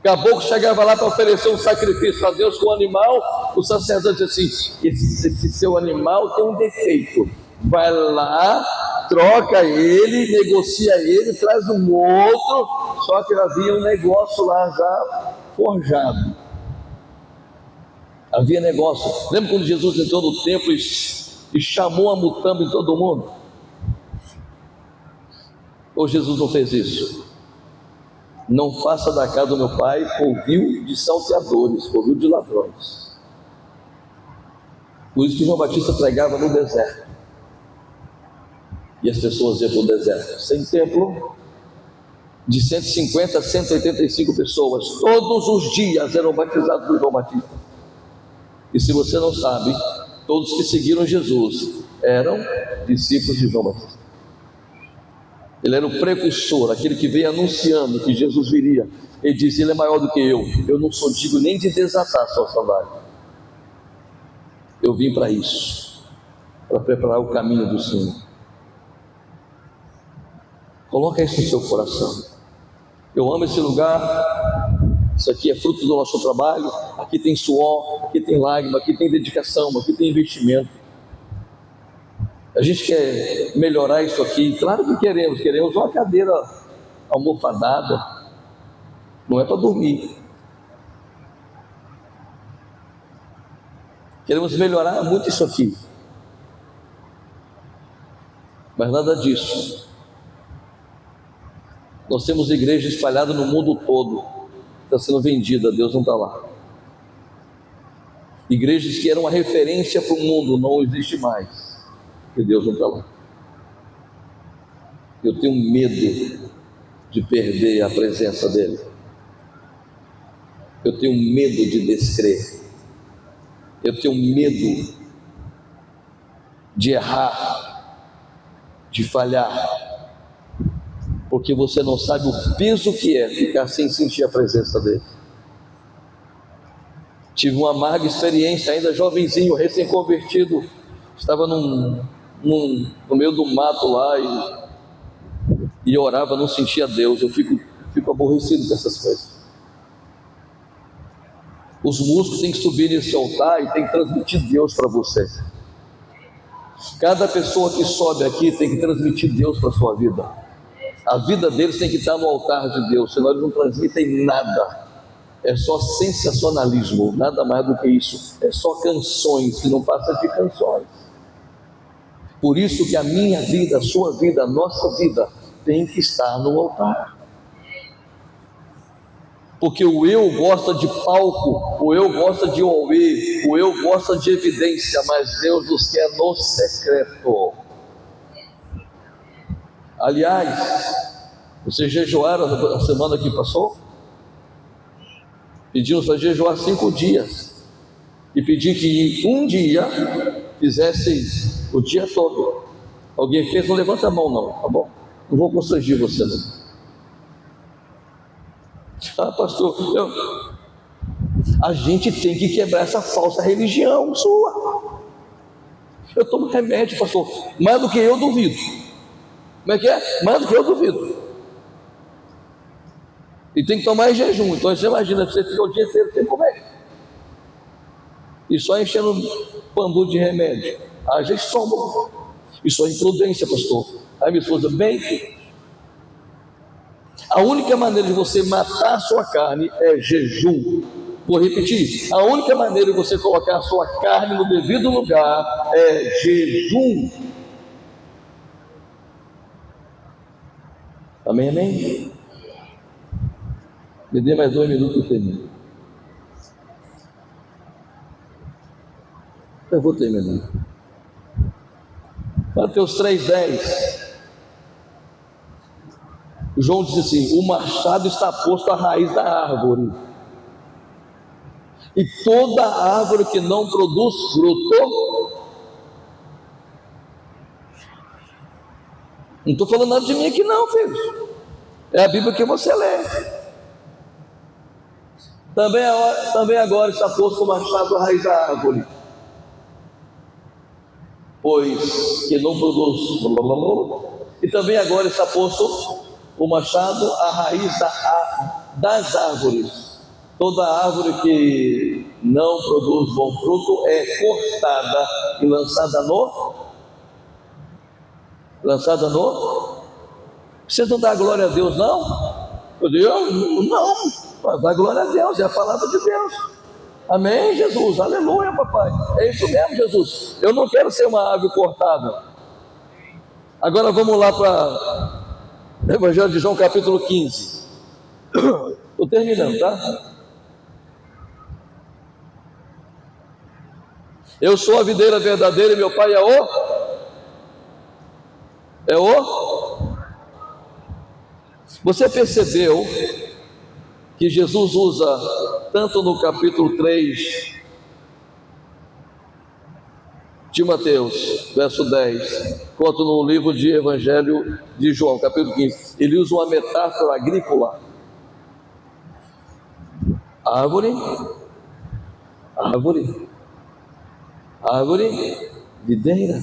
Caboclo chegava lá para oferecer um sacrifício a Deus com o animal. O sacerdote disse assim: esse seu animal tem um defeito. Vai lá, troca ele, negocia ele, traz um outro. Só que havia um negócio lá já forjado. Havia negócio. Lembra quando Jesus entrou no templo e chamou a mutamba em todo mundo? Ou Jesus não fez isso? Não faça da casa do meu pai covil de salteadores, covil de ladrões. Por isso que João Batista pregava no deserto. E as pessoas iam para o deserto, sem templo, de 150 a 185 pessoas, todos os dias eram batizados por João Batista. E se você não sabe, todos que seguiram Jesus eram discípulos de João Batista. Ele era o precursor, aquele que veio anunciando que Jesus viria. Ele disse: ele é maior do que eu não sou digno nem de desatar a sua sandália. Eu vim para isso, para preparar o caminho do Senhor. Coloca isso no seu coração. Eu amo esse lugar. Isso aqui é fruto do nosso trabalho. Aqui tem suor, aqui tem lágrima, aqui tem dedicação, aqui tem investimento. A gente quer melhorar isso aqui. Claro que queremos uma cadeira almofadada. Não é para dormir. Queremos melhorar muito isso aqui. Mas nada disso. Nós temos igreja espalhada no mundo todo. Está sendo vendida, Deus não está lá. Igrejas que eram uma referência para o mundo, não existe mais, porque Deus não está lá. Eu tenho medo de perder a presença dEle. Eu tenho medo de descrer. Eu tenho medo de errar, de falhar, porque você não sabe o peso que é ficar sem sentir a presença dEle. Tive uma amarga experiência, ainda jovenzinho, recém-convertido. Estava no meio do mato lá e orava, não sentia Deus. Eu fico aborrecido com essas coisas. Os músicos têm que subir nesse altar e têm que transmitir Deus para você. Cada pessoa que sobe aqui tem que transmitir Deus para a sua vida. A vida deles tem que estar no altar de Deus, senão eles não transmitem nada. É só sensacionalismo, nada mais do que isso. É só canções, que não passa de canções. Por isso que a minha vida, a sua vida, a nossa vida tem que estar no altar. Porque o eu gosta de palco, o eu gosta de ouir, o eu gosta de evidência, mas Deus nos quer no secreto. Aliás, vocês jejuaram a semana que passou? Pedimos para jejuar 5 dias e pedir que um dia fizesse o dia todo. Alguém fez? Não levanta a mão não, tá bom? Não vou constranger você não. Pastor, a gente tem que quebrar essa falsa religião sua. Eu tomo remédio, pastor, mais do que eu duvido. Como é que é? Mais do que eu duvido. E tem que tomar em jejum. Então você imagina, você fica o dia inteiro sem comer e só enchendo pandu de remédio. Haja estômago. Isso é imprudência, pastor. Aí minha esposa, bem, A única maneira de você matar a sua carne é jejum. Vou repetir: a única maneira de você colocar a sua carne no devido lugar é jejum. Amém, amém? Me dê mais 2 minutos para terminar. Eu vou terminar. Mateus 3,10. João disse assim: o machado está posto à raiz da árvore, e toda árvore que não produz fruto. Não estou falando nada de mim aqui não, filhos. É a Bíblia que você lê. Também agora está posto o machado à raiz da árvore, pois que não produz. E também agora está posto o machado à raiz das árvores. Toda árvore que não produz bom fruto é cortada e lançada no. Você não dá glória a Deus, não? Eu digo, não. Mas dá glória a Deus, é a palavra de Deus. Amém, Jesus, aleluia, papai. É isso mesmo, Jesus. Eu não quero ser uma árvore cortada. Agora vamos lá para o Evangelho de João, capítulo 15. Estou terminando, tá? Eu sou a videira verdadeira e meu pai é o. Você percebeu que Jesus usa, tanto no capítulo 3 de Mateus, verso 10, quanto no livro de Evangelho de João, capítulo 15, ele usa uma metáfora agrícola. Árvore, videira.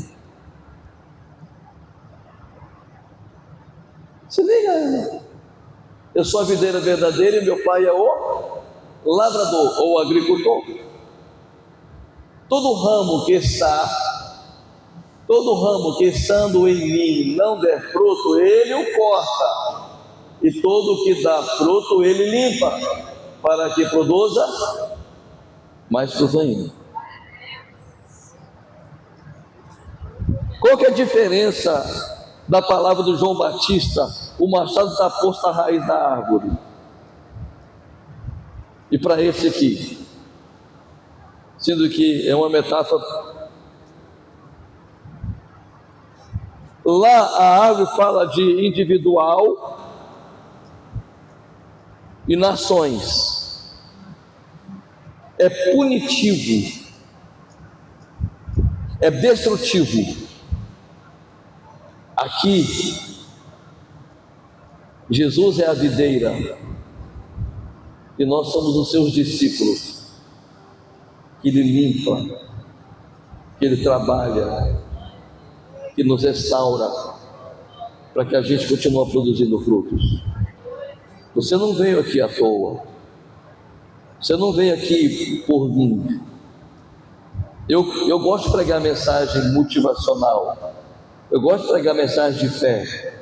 Se liga, né? Eu sou a videira verdadeira e meu pai é o lavrador ou agricultor. Todo ramo que estando em mim não der fruto, ele o corta, e todo que dá fruto ele limpa, para que produza mais fruto ainda. Qual que é a diferença da palavra do João Batista? O machado está posto à raiz da árvore. E para esse aqui, sendo que é uma metáfora. Lá a árvore fala de individual e nações. É punitivo, é destrutivo. Aqui, Jesus é a videira e nós somos os seus discípulos, que Ele limpa, que Ele trabalha, que nos restaura, para que a gente continue produzindo frutos. Você não veio aqui à toa, você não veio aqui por vir. Eu gosto de pregar mensagem motivacional, eu gosto de pregar mensagem de fé,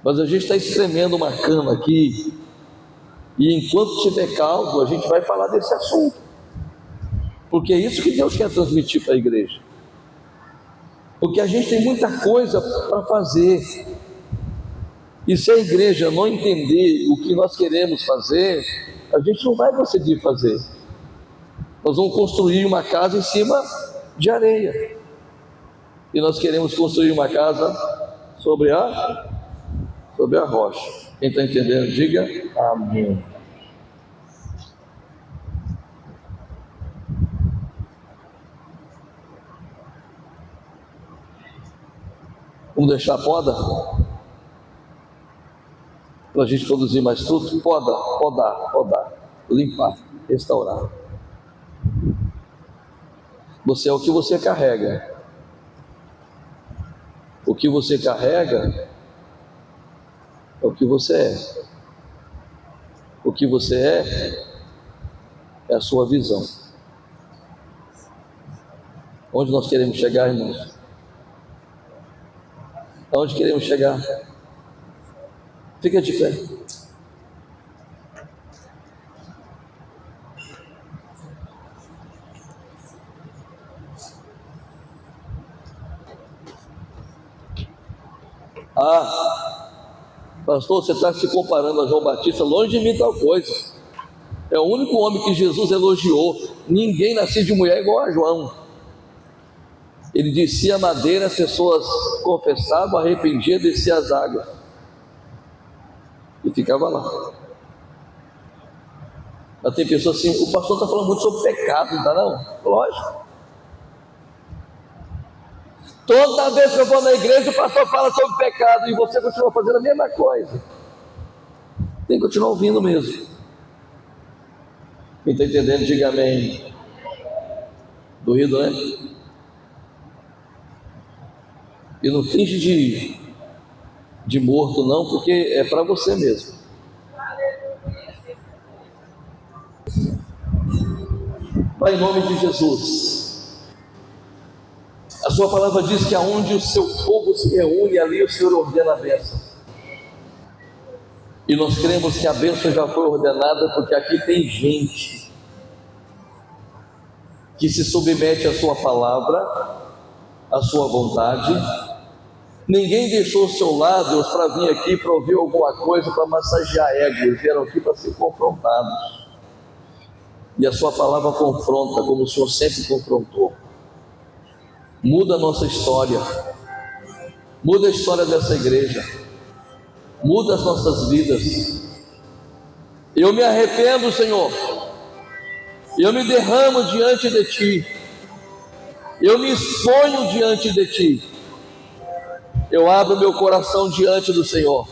mas a gente está espremendo uma cana aqui, e enquanto tiver caldo, a gente vai falar desse assunto, porque é isso que Deus quer transmitir para a igreja. Porque a gente tem muita coisa para fazer, e se a igreja não entender o que nós queremos fazer, a gente não vai conseguir fazer. Nós vamos construir uma casa em cima de areia, e nós queremos construir uma casa sobre a rocha. Quem está entendendo, diga amém. Vamos deixar a poda para a gente produzir mais fruto? Podar, limpar, restaurar. Você é o que você carrega. O que você carrega é o que você é. O que você é a sua visão. Onde nós queremos chegar, irmãos? Aonde queremos chegar? Fica de pé. Pastor, você está se comparando a João Batista? Longe de mim tal coisa. É o único homem que Jesus elogiou. Ninguém nasceu de mulher igual a João. Ele descia a madeira, as pessoas confessavam, arrependiam, descia as águas e ficava lá. Mas tem pessoas assim, o pastor está falando muito sobre pecado, não está não? Lógico. Toda vez que eu vou na igreja, o pastor fala sobre pecado e você continua fazendo a mesma coisa. Tem que continuar ouvindo mesmo. Quem está entendendo, diga amém. Doído, né? E não finge de morto não, porque é para você mesmo. Pai, em nome de Jesus, a sua palavra diz que aonde o seu povo se reúne, ali o Senhor ordena a bênção. E nós cremos que a bênção já foi ordenada, porque aqui tem gente que se submete à sua palavra, à sua vontade. Ninguém deixou o seu lado, Deus, para vir aqui para ouvir alguma coisa, para massagear ego. Eles vieram aqui para ser confrontados. E a sua palavra confronta, como o Senhor sempre confrontou. Muda a nossa história. Muda a história dessa igreja. Muda as nossas vidas. Eu me arrependo, Senhor. Eu me derramo diante de Ti. Eu me exponho diante de Ti. Eu abro meu coração diante do Senhor.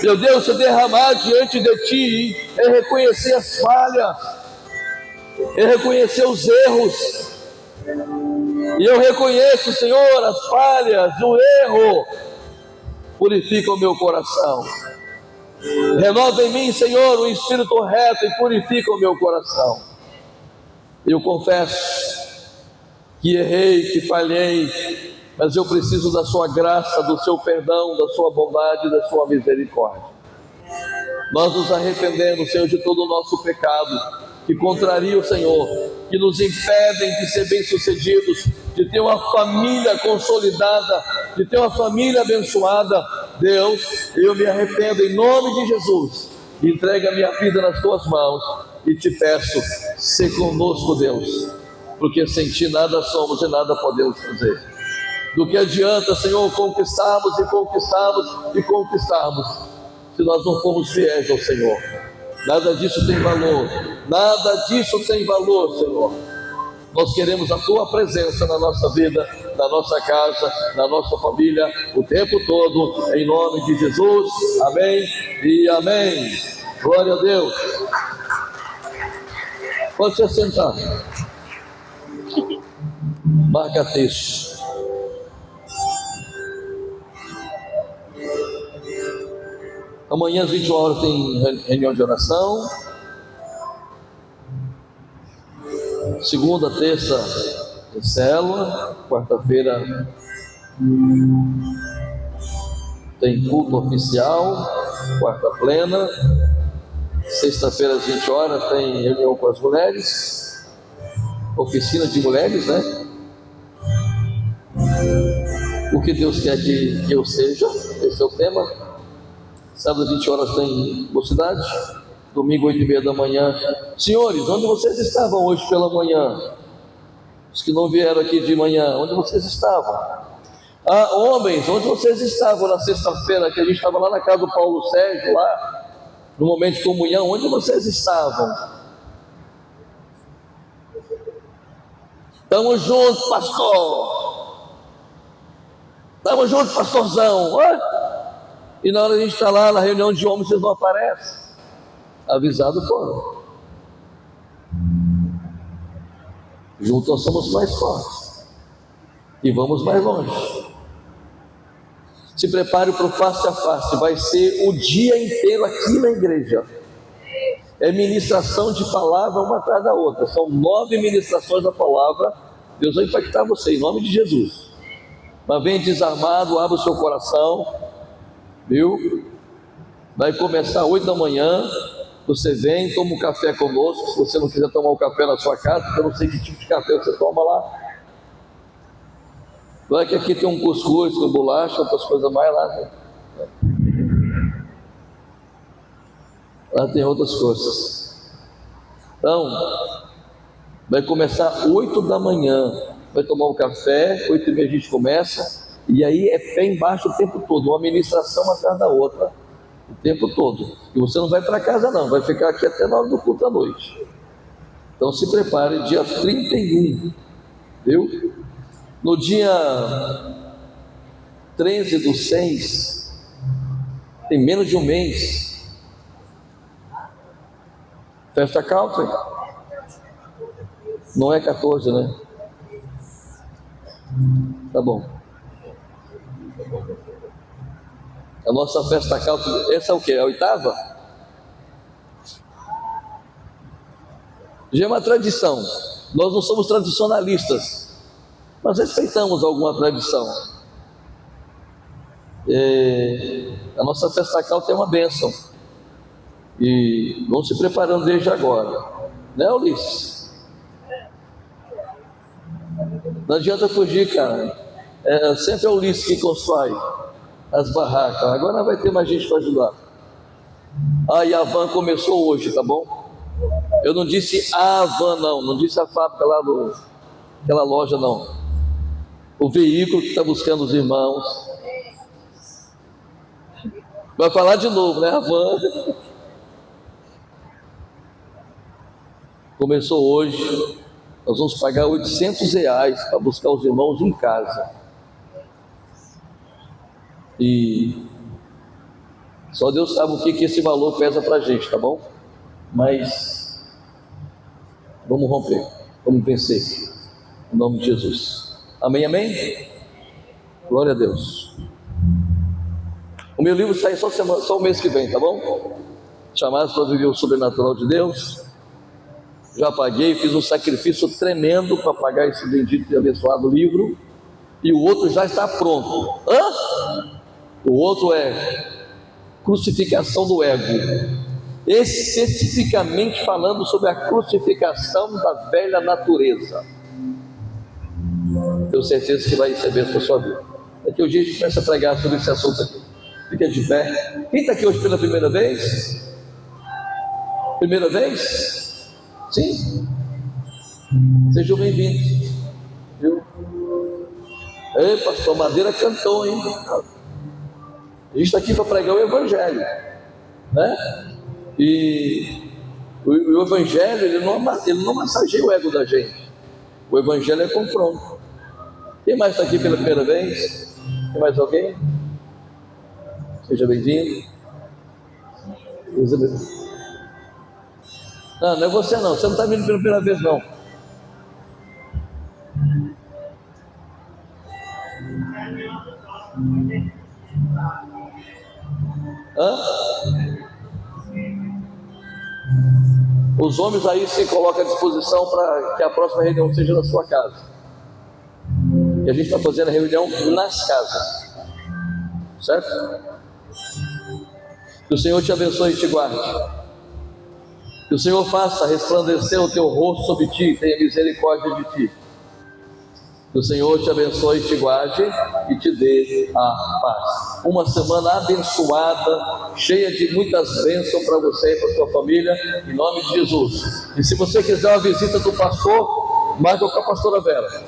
Meu Deus, se derramar diante de Ti é reconhecer as falhas, é reconhecer os erros. E eu reconheço, Senhor, as falhas, o erro. Purifica o meu coração. Renova em mim, Senhor, o espírito reto e purifica o meu coração. Eu confesso que errei, que falhei, mas eu preciso da sua graça, do seu perdão, da sua bondade, da sua misericórdia. Nós nos arrependemos, Senhor, de todo o nosso pecado, que contraria o Senhor, que nos impedem de ser bem-sucedidos, de ter uma família consolidada, de ter uma família abençoada. Deus, eu me arrependo em nome de Jesus, entrega a minha vida nas tuas mãos e te peço, sê conosco, Deus, porque sem ti nada somos e nada podemos fazer. Do que adianta, Senhor, conquistarmos e conquistarmos e conquistarmos, se nós não formos fiéis ao Senhor? Nada disso tem valor, nada disso tem valor, Senhor. Nós queremos a Tua presença na nossa vida, na nossa casa, na nossa família, o tempo todo, em nome de Jesus, amém e amém. Glória a Deus. Pode se assentar. Marca texto. Amanhã às 21 horas tem reunião de oração. Segunda, terça tem célula. Quarta-feira tem culto oficial. Quarta plena. Sexta-feira às 20 horas tem reunião com as mulheres. Oficina de mulheres, né? O que Deus quer que eu seja, esse é o tema. Sábado às 20 horas tem mocidade. Domingo 8h30 da manhã. Senhores, onde vocês estavam hoje pela manhã? Os que não vieram aqui de manhã, onde vocês estavam? Homens, onde vocês estavam na sexta-feira, que a gente estava lá na casa do Paulo Sérgio, lá no momento de comunhão, onde vocês estavam? Estamos juntos, pastor. Estamos juntos, pastorzão. E na hora a gente está lá na reunião de homens, vocês não aparecem. Avisado foram. Juntos nós somos mais fortes e vamos mais longe. Se prepare para o face a face. Vai ser o dia inteiro aqui na igreja. É ministração de palavra uma atrás da outra. São 9 ministrações da palavra. Deus vai impactar você em nome de Jesus. Mas vem desarmado, abra o seu coração, viu? Vai começar às 8 da manhã. Você vem, toma um café conosco. Se você não quiser tomar um café na sua casa, eu não sei que tipo de café você toma lá. Vai que aqui tem um cuscuz com bolacha, outras coisas mais lá, né? Lá tem outras coisas. Então, vai começar às 8 da manhã. Vai tomar um café, 8h30 a gente começa. E aí é pé embaixo o tempo todo, uma ministração atrás da outra, o tempo todo. E você não vai para casa não, vai ficar aqui até na hora do culto à noite. Então se prepare, dia 31, viu? No dia 13/6, tem menos de um mês, festa country. Não é 14, né? Tá bom. A nossa festa country, essa é o quê? A 8ª? Já é uma tradição. Nós não somos tradicionalistas, mas respeitamos alguma tradição. A nossa festa country é uma bênção. E vamos se preparando desde agora, né, Ulisses? Não adianta fugir, cara. Sempre é o Ulisses que constrói as barracas. Agora vai ter mais gente para ajudar. E a van começou hoje, tá bom? Eu não disse a van, não disse a fábrica lá aquela loja, não. O veículo que está buscando os irmãos. Vai falar de novo, né? A van começou hoje. Nós vamos pagar R$800 para buscar os irmãos em casa. E só Deus sabe o que esse valor pesa para a gente, tá bom? Mas vamos romper, vamos vencer, em nome de Jesus. Amém, amém? Glória a Deus. O meu livro sai só o mês que vem, tá bom? Chamados para viver o sobrenatural de Deus. Já paguei, fiz um sacrifício tremendo para pagar esse bendito e abençoado livro. E o outro já está pronto. O outro é Crucificação do Ego, especificamente falando sobre a crucificação da velha natureza. Tenho certeza que vai ser bênção para a sua vida. Daqui a dia a gente começa a pregar sobre esse assunto aqui. Fica de pé. Quem está aqui hoje pela primeira vez? Primeira vez? Sim? Sejam bem-vindos. Viu? Ei, pastor Madeira cantou, hein? A gente está aqui para pregar o Evangelho, né? E o Evangelho, ele não massageia o ego da gente. O Evangelho é confronto. Quem mais está aqui pela primeira vez? Tem mais alguém? Seja bem-vindo. Não é você não. Você não está vindo pela primeira vez não. Os homens aí se colocam à disposição para que a próxima reunião seja na sua casa. E a gente está fazendo a reunião nas casas, certo? Que o Senhor te abençoe e te guarde. Que o Senhor faça resplandecer o teu rosto sobre ti e tenha misericórdia de ti. Que o Senhor te abençoe e te guarde e te dê a paz. Uma semana abençoada, cheia de muitas bênçãos para você e para sua família, em nome de Jesus. E se você quiser uma visita do pastor, marca com a pastora Vera.